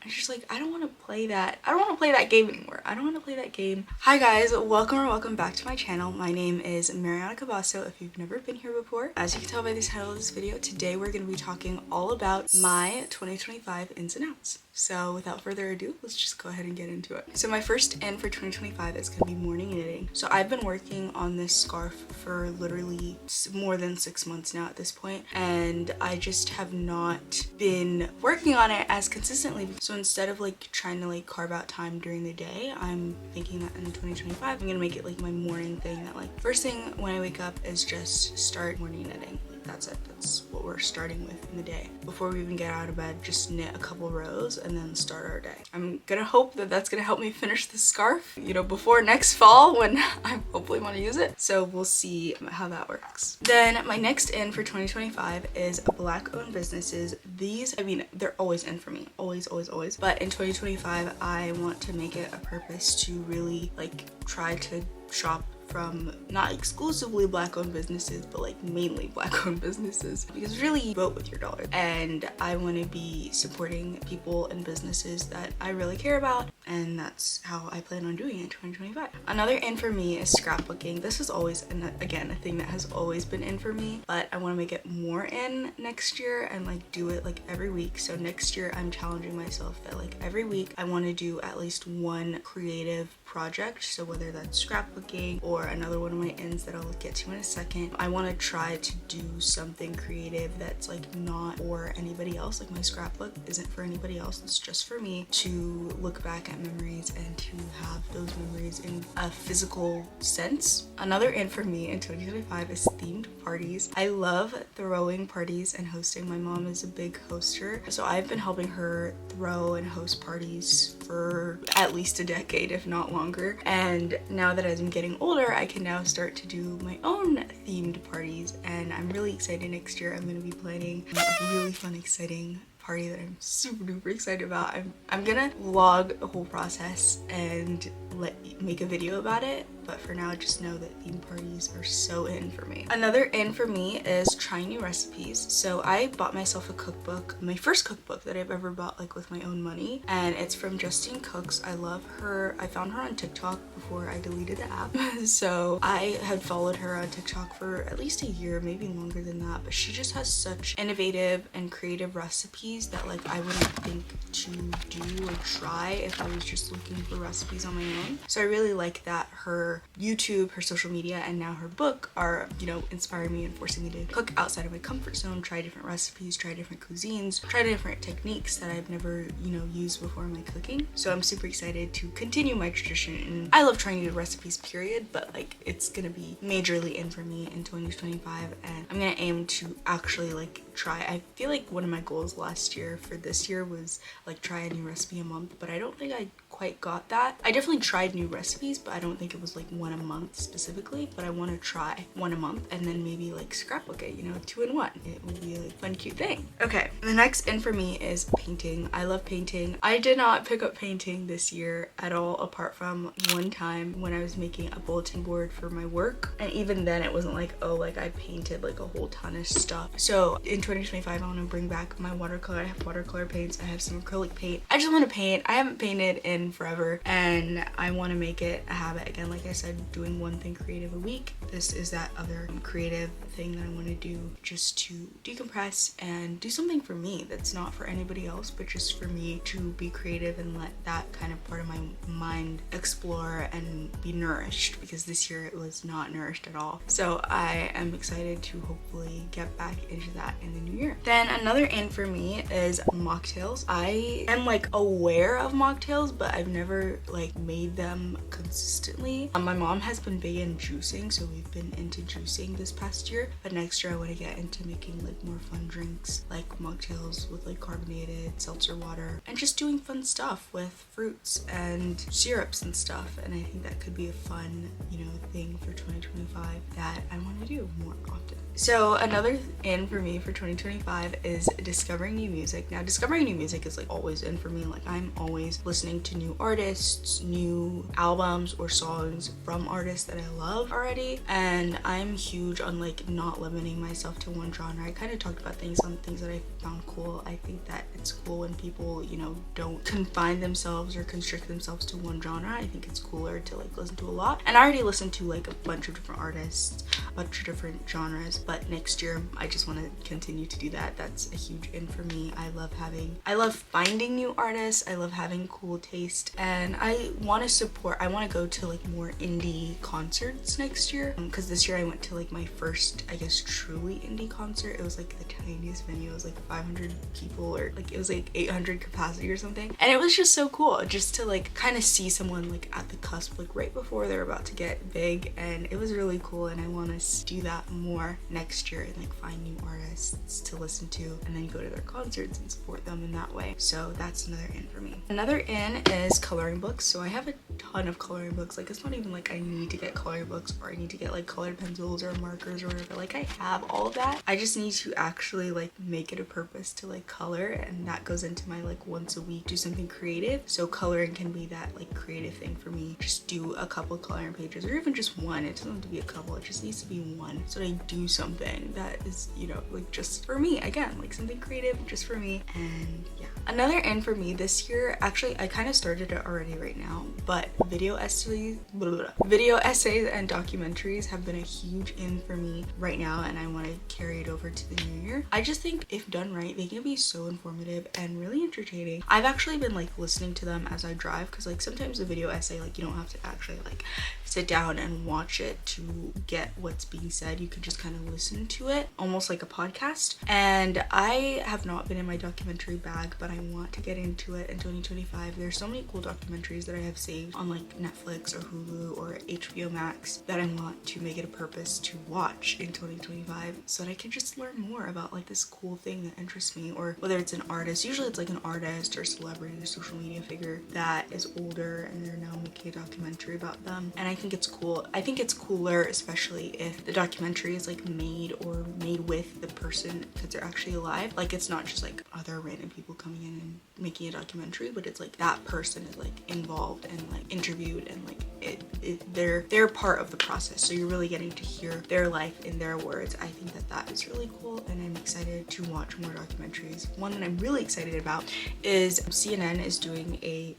I'm just like, I don't want to play that. I don't want to play that game anymore. I don't want to play that game. Hi guys, welcome back to my channel. My name is Marianakebaso if you've never been here before. As you can tell by the title of this video, today we're going to be talking all about my 2025 ins and outs. So without further ado, let's just go ahead and get into it. So my first in for 2025 is going to be morning knitting. So I've been working on this scarf for literally more than 6 months now at this point, and I just have not been working on it as consistently. So instead of like trying to like carve out time during the day, I'm thinking that in 2025 I'm gonna make it like my morning thing, that like first thing when I wake up is just start morning knitting. That's it. That's what we're starting with in the day. Before we even get out of bed, just knit a couple rows and then start our day. I'm gonna hope that that's gonna help me finish the scarf, you know, before next fall when I hopefully want to use it. So we'll see how that works. Then my next in for 2025 is Black-owned businesses. These, I mean, they're always in for me. Always. But in 2025, I want to make it a purpose to really like try to shop from not exclusively Black-owned businesses, but like mainly Black-owned businesses, because really you vote with your dollar, and I want to be supporting people and businesses that I really care about, and that's how I plan on doing it in 2025. Another in for me is scrapbooking. This is always, and again, a thing that has always been in for me, but I want to make it more in next year and like do it like every week. So next year I'm challenging myself that like every week I want to do at least one creative project. So whether that's scrapbooking or another one of my ends that I'll get to in a second, I want to try to do something creative that's like not for anybody else. Like my scrapbook isn't for anybody else, it's just for me to look back at memories and to have those memories in a physical sense. Another in for me in 2025 is themed parties. I love throwing parties and hosting. My mom is a big hoster, so I've been helping her throw and host parties for at least a decade, if not longer. And now that I'm getting older, I can now start to do my own themed parties, and I'm really excited. Next year I'm going to be planning a really fun, exciting party that I'm super duper excited about. I'm gonna vlog the whole process and make a video about it, but for now just know that theme parties are so in for me. Another in for me is trying new recipes. So I bought myself a cookbook, my first cookbook that I've ever bought like with my own money, and it's from Justine Cooks. I love her. I found her on TikTok before I deleted the app. So I had followed her on TikTok for at least a year, maybe longer than that, but she just has such innovative and creative recipes that like I wouldn't think to do or try if I was just looking for recipes on my own. So I really like that her YouTube, her social media, and now her book are, you know, inspiring me and forcing me to cook outside of my comfort zone, try different recipes, try different cuisines, try different techniques that I've never, you know, used before in my cooking. So I'm super excited to continue my tradition, and I love trying new recipes, period, but like it's gonna be majorly in for me in 2025, and I'm gonna aim to actually like try. I feel like one of my goals last year for this year was like try a new recipe a month, but I don't think I quite got that. I definitely tried new recipes, but I don't think it was like one a month specifically, but I want to try one a month and then maybe like scrapbook it, you know, 2 in 1. It would be a like, fun, cute thing. Okay, the next in for me is painting. I love painting. I did not pick up painting this year at all, apart from one time when I was making a bulletin board for my work, and even then it wasn't like, oh, like I painted like a whole ton of stuff. So in 2025 I want to bring back my watercolor. I have watercolor paints, I have some acrylic paint. I just want to paint. I haven't painted in forever, and I want to make it a habit again. Like I said, doing one thing creative a week. This is that other creative thing that I want to do, just to decompress and do something for me that's not for anybody else, but just for me to be creative and let that kind of part of my mind explore and be nourished, because this year it was not nourished at all. So I am excited to hopefully get back into that in the new year. Then another in for me is mocktails. I am like aware of mocktails, but I've never like made them consistently. My mom has been big in juicing, so we've been into juicing this past year, but next year I want to get into making like more fun drinks like mocktails with like carbonated seltzer water, and just doing fun stuff with fruits and syrups and stuff. And I think that could be a fun, you know, thing for 2025 that I want to do more often. So another in for me for 2025 is discovering new music. Now, discovering new music is like always in for me. Like, I'm always listening to new artists, new albums or songs from artists that I love already, and I'm huge on like not limiting myself to one genre. I kind of talked about some things that I found cool. I think that it's cool when people, you know, don't confine themselves or constrict themselves to one genre. I think it's cooler to like listen to a lot, and I already listened to like a bunch of different artists, a bunch of different genres, but next year I just want to continue to do that. That's a huge in for me. I love finding new artists. I love having cool taste, and I want to go to like more indie concerts next year, because this year I went to like my first, I guess, truly indie concert. It was like the tiniest venue. It was like 500 people, or like it was like 800 capacity or something, and it was just so cool just to like kind of see someone like at the cusp, like right before they're about to get big, and it was really cool. And I want to do that more next year and like find new artists to listen to and then go to their concerts and support them in that way. So that's another in for me. Another in is coloring books. So I have a ton of coloring books. Like, it's not even like I need to get coloring books or I need to get like colored pencils or markers or whatever. Like, I have all of that. I just need to actually like make it a purpose to like color, and that goes into my like once a week do something creative. So coloring can be that like creative thing for me. Just do a couple coloring pages, or even just one. It doesn't have to be a couple, it just needs to be one, so I do something that is, you know, like just for me, again, like something creative just for me. And yeah, another in for me this year, actually I kind of started it already right now, but video essays and documentaries have been a huge in for me right now, and I want to carry it over to the new year. I just think if done right, they can be so informative and really entertaining. I've actually been like listening to them as I drive, because like sometimes the video essay, like you don't have to actually like sit down and watch it to get what's being said. You could just kind of listen to it almost like a podcast. And I have not been in my documentary bag, but I want to get into it in 2025. There's so many cool documentaries that I have saved on like Netflix or Hulu or HBO Max that I want to make it a purpose to watch in 2025, so that I can just learn more about like this cool thing that interests me, or whether it's an artist. Usually it's like an artist or celebrity or social media figure that is older and they're now making a documentary about them, and I think it's cool. I think it's cooler, especially if the documentary is like made with the person that they're actually alive. Like, it's not just like other random people coming in and making a documentary, but it's like that person is like involved and like interviewed, and like they're part of the process, so you're really getting to hear their life in their words. I think that is really cool, and I'm excited to watch more documentaries. One that I'm really excited about is CNN is doing a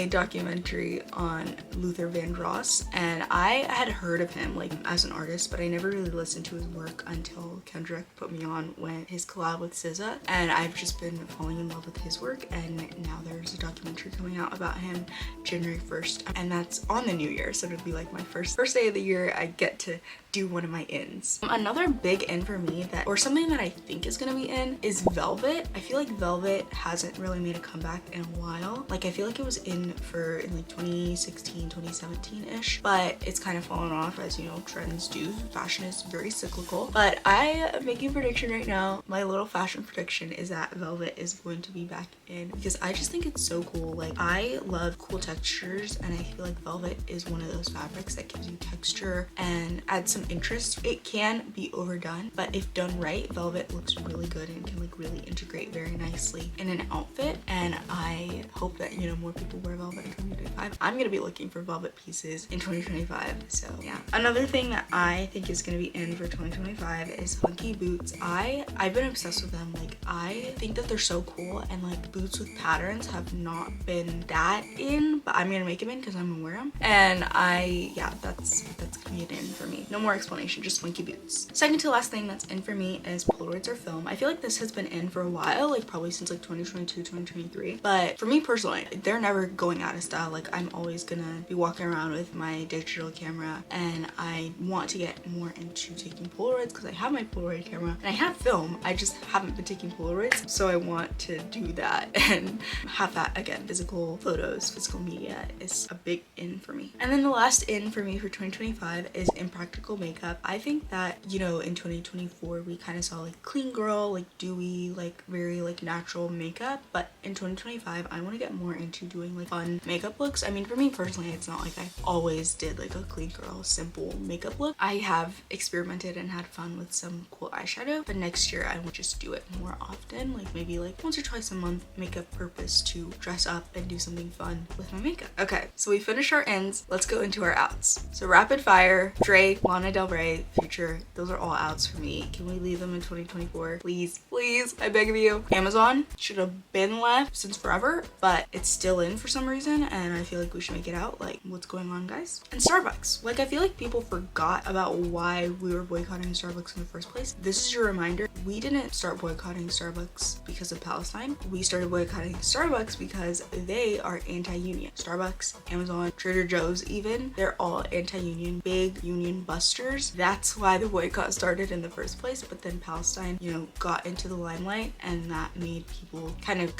documentary on Luther Vandross, and I had heard of him like as an artist, but I never really listened to his work until Kendrick put me on when his collab with SZA, and I've just been falling in love with his work. And now there's a documentary coming out about him January 1st, and that's on the new year, so it'll be like my first day of the year I get to do one of my ins. Another big in for me, that, or something that I think is gonna be in, is Velvet. I feel like Velvet hasn't really made a comeback in a while. Like, I feel like it was in like 2016, 2017-ish, but it's kind of fallen off, as you know, trends do. Fashion is very cyclical, but I am making a prediction right now. My little fashion prediction is that Velvet is going to be back in, because I just think it's so cool. Like, I love cool textures, and I feel like Velvet is one of those fabrics that gives you texture and adds some interest. It can be overdone, but if done right, Velvet looks really good and can like really integrate very nicely in an outfit. And I hope that, you know, more people wear Velvet in 2025. I'm gonna be looking for Velvet pieces in 2025, so yeah. Another thing that I think is gonna be in for 2025 is funky boots. I've been obsessed with them. Like, I think that they're so cool, and like boots with patterns have not been that in, but I'm gonna make them in because I'm gonna wear them. And that's gonna be an in for me. No more explanation, just funky boots. Second to last thing that's in for me is Polaroids or film. I feel like this has been in for a while, like probably since like 2022, 2023. But for me personally, they're never going out of style. Like, I'm always gonna be walking around with my digital camera, and I want to get more into taking Polaroids because I have my Polaroid camera and I have film. I just haven't been taking Polaroids, so I want to do that and have that again. Physical photos, physical media is a big in for me. And then the last in for me for 2025 2025 is impractical makeup. I think that, you know, in 2024 we kind of saw like clean girl, like dewy, like very like natural makeup, but in 2025 I want to get more into doing like fun makeup looks. I mean, for me personally, it's not like I always did like a clean girl simple makeup look. I have experimented and had fun with some cool eyeshadow, but next year I will just do it more often, like maybe like once or twice a month, makeup purpose to dress up and do something fun with my makeup. Okay, so we finished our ins. Let's go into our outs. So rapid fire: Drake, Lana Del Rey, Future. Those are all outs for me. Can we leave them in 2024? Please, please, I beg of you. Amazon should have been left since forever, but it's still in for some reason, and I feel like we should make it out. Like, what's going on, guys? And Starbucks. Like, I feel like people forgot about why we were boycotting Starbucks in the first place. This is your reminder. We didn't start boycotting Starbucks because of Palestine. We started boycotting Starbucks because they are anti-union. Starbucks, Amazon, Trader Joe's even, they're all anti-union, big union busters. That's why the boycott started in the first place. But then Palestine, you know, got into the limelight, and that made people kind of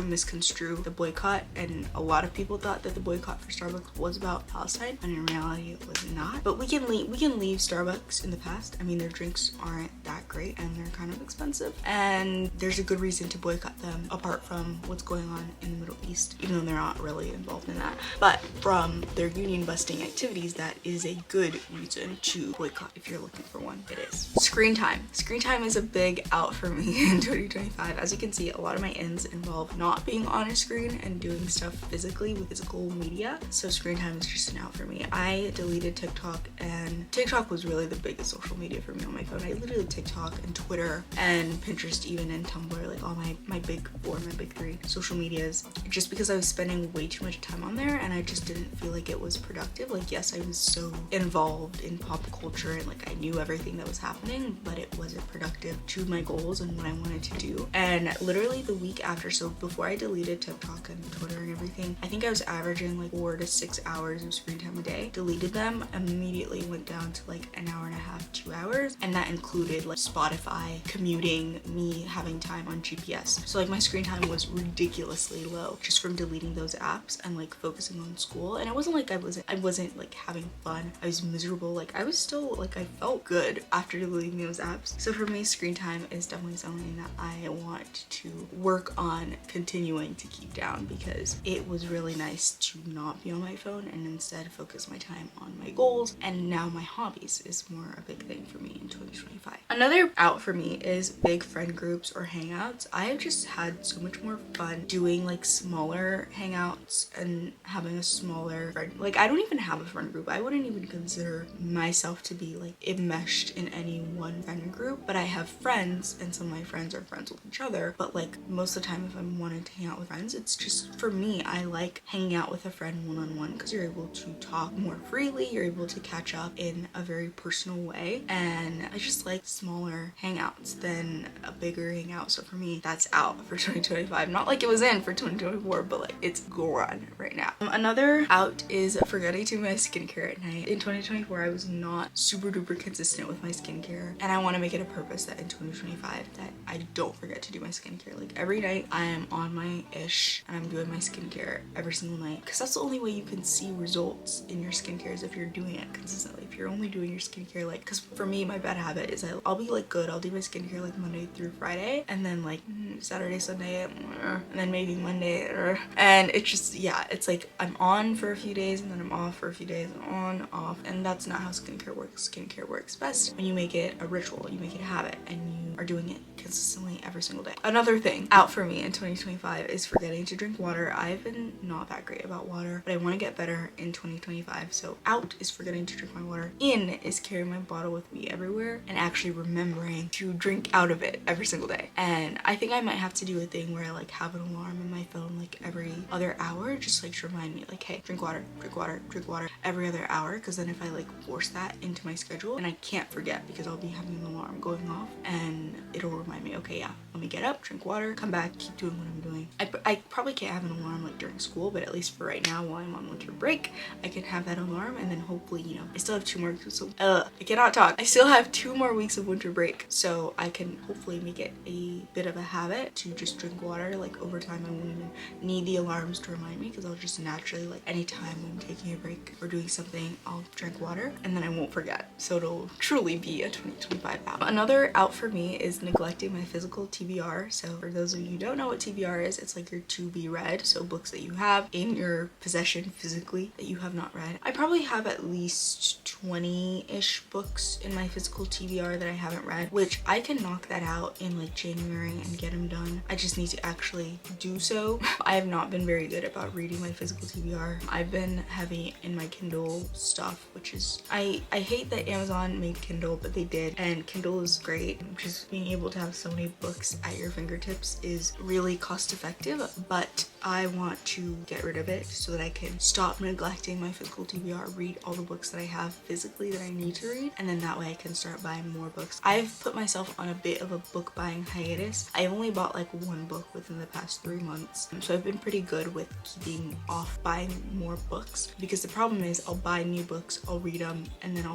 misconstrue the boycott, and a lot of people thought that the boycott for Starbucks was about Palestine, and in reality it was not. But we can leave Starbucks in the past. I mean, their drinks aren't that great and they're kind of expensive, and there's a good reason to boycott them apart from what's going on in the Middle East, even though they're not really involved in that. But from their union busting activities, that is a good reason to boycott. If you're looking for one, it is. Screen time. Screen time is a big out for me in 2025. As you can see, a lot of my ends involve not being on a screen and doing stuff physically with physical media. So screen time is just an out for me. I deleted TikTok, and TikTok was really the biggest social media for me on my phone. I literally TikTok and Twitter and Pinterest even, and Tumblr, like all my big four, my big three social medias, just because I was spending way too much time on there and I just didn't feel like it was productive. Like, yes, I was so involved in pop culture and like I knew everything that was happening, but it wasn't productive to my goals and what I wanted to do. And literally the week after, so before I deleted TikTok and Twitter and everything, I think I was averaging like 4 to 6 hours of screen time a day. Deleted them, immediately went down to like an hour and a half, 2 hours, and that included like Spotify, commuting, me having time on GPS. So like my screen time was ridiculously low just from deleting those apps and like focusing on school. And it wasn't like I wasn't like having fun. I was miserable. Like, I was still like, I felt good after deleting those apps. So for me, screen time is definitely something that I want to work on continuing to keep down, because it was really nice to not be on my phone and instead focus my time on my goals, and now my hobbies is more a big thing for me in 2025. Another out for me is big friend groups or hangouts. I have just had so much more fun doing like smaller hangouts and having a smaller friend. Like, I don't even have a friend group. I wouldn't even consider myself to be like enmeshed in any one friend group, but I have friends, and some of my friends are friends with each other. But like most of the time, if I wanted to hang out with friends, it's just, for me, I like hanging out with a friend one-on-one, because you're able to talk more freely, you're able to catch up in a very personal way, and I just like smaller hangouts than a bigger hangout. So for me, that's out for 2025. Not like it was in for 2024, but like it's gone right now. Another out is forgetting to do my skincare at night. In 2024, I was not super duper consistent with my skincare, and I want to make it a purpose that in 2025 that I don't forget to do my skincare. Like, every night I am on my ish and I'm doing my skincare every single night, because that's the only way you can see results in your skincare, is if you're doing it consistently. If you're only doing your skincare, like, because for me, my bad habit is I'll be like good, I'll do my skincare like Monday through Friday, and then like Saturday, Sunday, and then maybe Monday, and it's just, yeah, it's like I'm on for a few days and then I'm off for a few days, and on, off, and that's not how skincare works. Skincare works best when you make it a ritual, you make it a habit, and you are doing it consistently every single day. Another thing out for me in 2025 is forgetting to drink water. I've been not that great about water, but I want to get better in 2025. So out is forgetting to drink my water. In is carrying my bottle with me everywhere and actually remembering to drink out of it every single day. And I think I might have to do a thing where I like have an alarm in my phone like every other hour, just like to remind me like, hey, drink water, drink water, drink water every other hour. Because then if I like force that into my schedule, and I can't forget, because I'll be having an alarm going off, and then it'll remind me, okay, yeah, let me get up, drink water, come back, keep doing what I'm doing. I probably can't have an alarm like during school, but at least for right now while I'm on winter break, I can have that alarm, and then hopefully, you know, I still have 2 more weeks. So, I cannot talk. I still have 2 more weeks of winter break, so I can hopefully make it a bit of a habit to just drink water. Like over time, I won't even need the alarms to remind me, because I'll just naturally, like anytime I'm taking a break or doing something, I'll drink water, and then I won't forget. So it'll truly be a 2025 out. Another out for me is neglecting my physical TBR. So for those of you who don't know what TBR is, it's like your to be read, so books that you have in your possession physically that you have not read. I probably have at least 20-ish books in my physical TBR that I haven't read, which I can knock that out in like January and get them done. I just need to actually do so. I have not been very good about reading my physical TBR. I've been heavy in my Kindle stuff, which is, I hate that Amazon made Kindle, but they did, and Kindle is great. Just being able to have so many books at your fingertips is really cost effective, but I want to get rid of it so that I can stop neglecting my physical TBR, read all the books that I have physically that I need to read, and then that way I can start buying more books. I've put myself on a bit of a book buying hiatus. I only bought like 1 book within the past 3 months, so I've been pretty good with keeping off buying more books, because the problem is I'll buy new books, I'll read them, and then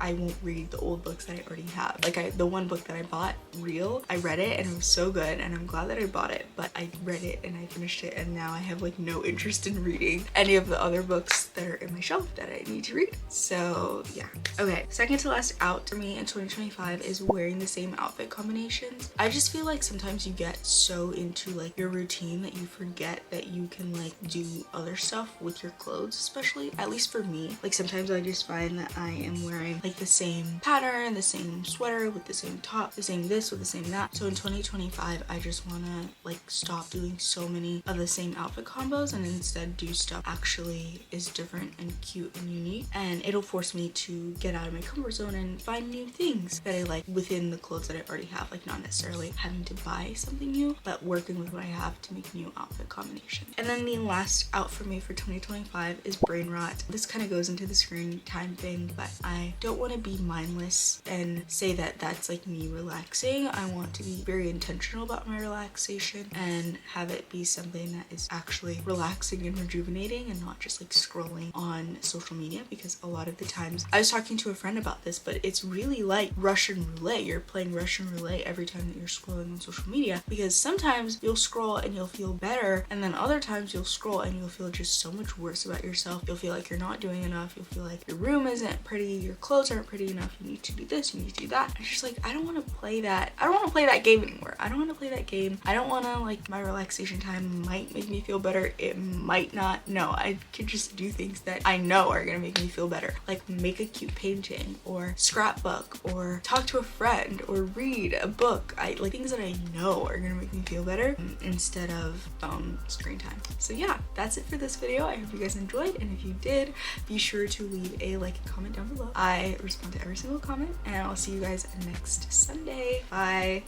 I won't read the old books that I already have. Like the 1 book that I bought, Real, I read it and it was so good, and I'm glad that I bought it, but I read it and I finished it, and now I have like no interest in reading any of the other books that are in my shelf that I need to read. So yeah. Okay, second to last out for me in 2025 is wearing the same outfit combinations. I just feel like sometimes you get so into like your routine that you forget that you can like do other stuff with your clothes, especially, at least for me. Like sometimes I just find that I am wearing like the same pattern, the same sweater with the same top, the same this with the same that. So in 2025, I just want to like stop doing so many of the same outfit combos and instead do stuff actually is different and cute and unique, and it'll force me to get out of my comfort zone and find new things that I like within the clothes that I already have, like not necessarily having to buy something new, but working with what I have to make new outfit combinations. And then the last out for me for 2025 is brain rot. This kind of goes into the screen time thing, but I don't want to be mindless and say that that's like me relaxing. I want to be very intentional about my relaxation and have it be something that is actually relaxing and rejuvenating, and not just like scrolling on social media, because a lot of the times, I was talking to a friend about this, but it's really like Russian roulette. You're playing Russian roulette every time that you're scrolling on social media, because sometimes you'll scroll and you'll feel better, and then other times you'll scroll and you'll feel just so much worse about yourself. You'll feel like you're not doing enough. You'll feel like your room isn't pretty, your clothes aren't pretty enough, you need to do this, you need to do that. It's just like, I don't want to play that. I don't want to play that game anymore. I don't want to play that game. I don't want to, like, my relaxation time might make me feel better. It might not. No, I could just do things that I know are gonna make me feel better. Like make a cute painting, or scrapbook, or talk to a friend, or read a book. I like things that I know are gonna make me feel better instead of screen time. So yeah, that's it for this video. I hope you guys enjoyed, and if you did, be sure to leave a like and comment down below. I respond to every single comment, and I'll see you guys next Sunday. Bye.